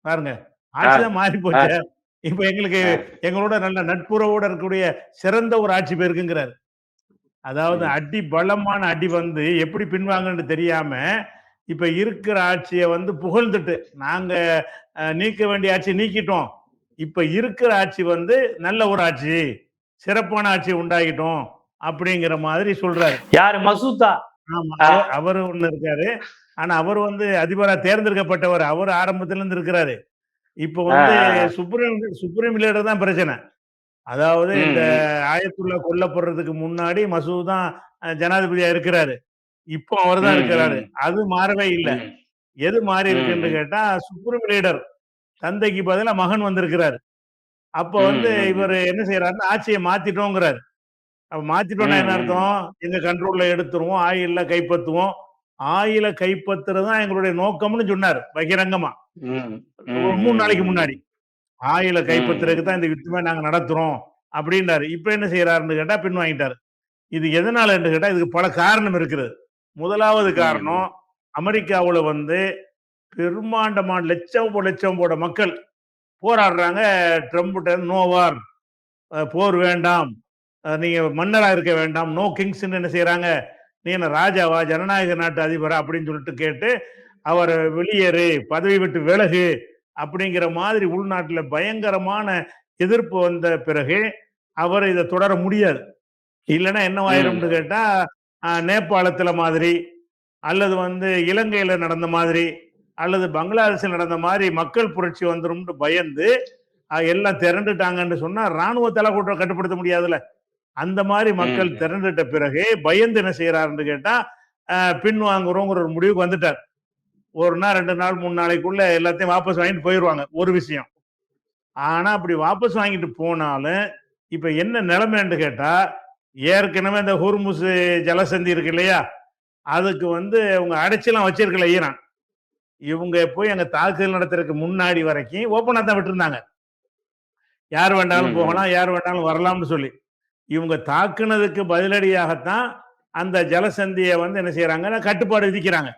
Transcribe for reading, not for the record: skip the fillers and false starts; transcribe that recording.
பாருங்க. ஆ, ஆட்சி தான் மாறி ஆ, போச்சே. இப்ப எங்களுக்கு ஆ. எங்களோட நல்ல நட்புறவோட இருக்கக்கூடிய சிறந்த ஒரு ஆட்சி போயிருக்குங்கிறாரு. அதாவது ம். அடி பலமான அடி வந்து எப்படி பின்வாங்கன்னு தெரியாம, இப்ப இருக்கிற ஆட்சிய வந்து புகழ்ந்துட்டு, நாங்க நீக்க வேண்டிய ஆட்சிய நீக்கிட்டோம். இப்ப இருக்கிற ஆட்சி வந்து நல்ல ஒரு ஆட்சி. சிறப்பான ஆட்சி உண்டாகிட்டோம். அப்படிங்கிற மாதிரி சொல்றாரு. யாரு மசூத்தா? ஆமா. ஆ, அவரு ஒண்ணு இருக்காரு. ஆனா அவரு வந்து அதிபரா தேர்ந்தெடுக்கப்பட்டவர். அவரு ஆரம்பத்துல இருந்து இருக்கிறாரு. இப்ப ஆ, வந்து ஆ, ஆ. சுப்ரீம் லீடர் தான் பிரச்சனை. அதாவது இந்த ம், ம், ஆயத்துல்லா கொல்லப்படுறதுக்கு முன்னாடி மசூத் தான் ஜனாதிபதியா இருக்கிறாரு. இப்போ அவர் தான் ம், இருக்கிறாரு. ம், அது மாறவே இல்ல. ம், எது மாறி ம், இருக்குன்னு ம், கேட்டா, சுப்ரீம் லீடர் தந்தைக்கு பதிலா மகன் வந்திருக்கிறாரு. அப்ப ம், வந்து ம், ம். இவரு என்ன செய்றாருன்னா, ஆட்சிய மாத்திட்டோங்கிறாரு. அப்ப மாத்திட்டோம்னா ம், என்ன ம், அர்த்தம்? எங்க கண்ட்ரோல்ல எடுத்துருவோம். ஆயில்ல கைப்பற்றுவோம். ஆயில கைப்பற்றுறது தான் எங்களுடைய நோக்கம்னு சொன்னாரு. பகிரங்கமா. ம், ஒரு ம், 3 ம், நாளைக்கு ம், முன்னாடி. ஆயில ம், கைப்பற்றுறதுக்கு தான் ம், இந்த யுத்தமே நாங்க நடத்துறோம். அப்டின்னாரு. இப்ப என்ன செய்றாருன்னு கேட்டா, பின்வாங்கிட்டாரு. இது எதனாலன்னு கேட்டா, இதுக்கு பல காரணம் இருக்கிறது. முதலாவது காரணம், ம், அமெரிக்காவுல வந்து பெரும்பாண்டமான லட்சம் போட மக்கள் போராடுறாங்க. ட்ரம்ப்ட்ட நோ வார், போர் வேண்டாம். நீங்க மன்னரா இருக்க வேண்டாம். நோ கிங்ஸ்ன்னு என்ன செய்றாங்க? நீ என்ன ராஜாவா? ஜனநாயக நாட்டு அதிபரா? அப்படின்னு சொல்லிட்டு கேட்டு, அவர வெளியேறு, பதவி விட்டு விலகு அப்படிங்கிற மாதிரி உள்நாட்டுல பயங்கரமான எதிர்ப்பு வந்த பிறகு, அவர் இத தொடர முடியாது. இல்லன்னா என்னவாயிரும்னு ம், கேட்டா, நேபாளத்தில மாதிரி, அல்லது வந்து இலங்கையில நடந்த மாதிரி, அல்லது பங்களாதேஷ்ல நடந்த மாரி மக்கள் புரட்சி வந்துரும்னு பயந்து, எல்லாம் திரண்டுட்டாங்கன்னு சொன்னா, ராணுவத்தால கூட கட்டுப்படுத்த முடியாதுல்ல. அந்த மாரி மக்கள் ம், திரண்டுட்ட பிறகு, பயந்து என்ன செய்றாருன்னு கேட்டா, பின்வாங்குறோங்கிற ஒரு முடிவுக்கு வந்துட்டார். 1 நாள், 2 நாள், 3 நாளைக்குள்ள எல்லாத்தையும் வாபஸ் வாங்கிட்டு போயிருவாங்க. ஒரு விஷயம். ஆனா, அப்படி வாபஸ் வாங்கிட்டு போனாலும், இப்ப என்ன நிலைமைன்னு கேட்டா, ஏற்கனவே இந்த ஹோர்முஸ் ஜலசந்தி இருக்கு இல்லையா? அதுக்கு வந்து அவங்க அடைச்சுலாம் வச்சிருக்கல ஈரான். இவங்க போய் அங்க தாக்குதல் நடத்துறதுக்கு முன்னாடி வரைக்கும் ஓப்பனா தான் விட்டிருந்தாங்க. யார் வேண்டாலும் ம், போகலாம், யார் வேண்டாலும் வரலாம்னு சொல்லி. இவங்க தாக்குனதுக்கு பதிலடியாகத்தான் அந்த ஜலசந்திய வந்து என்ன செய்றாங்கன்னா, கட்டுப்பாடு விதிக்கிறாங்க.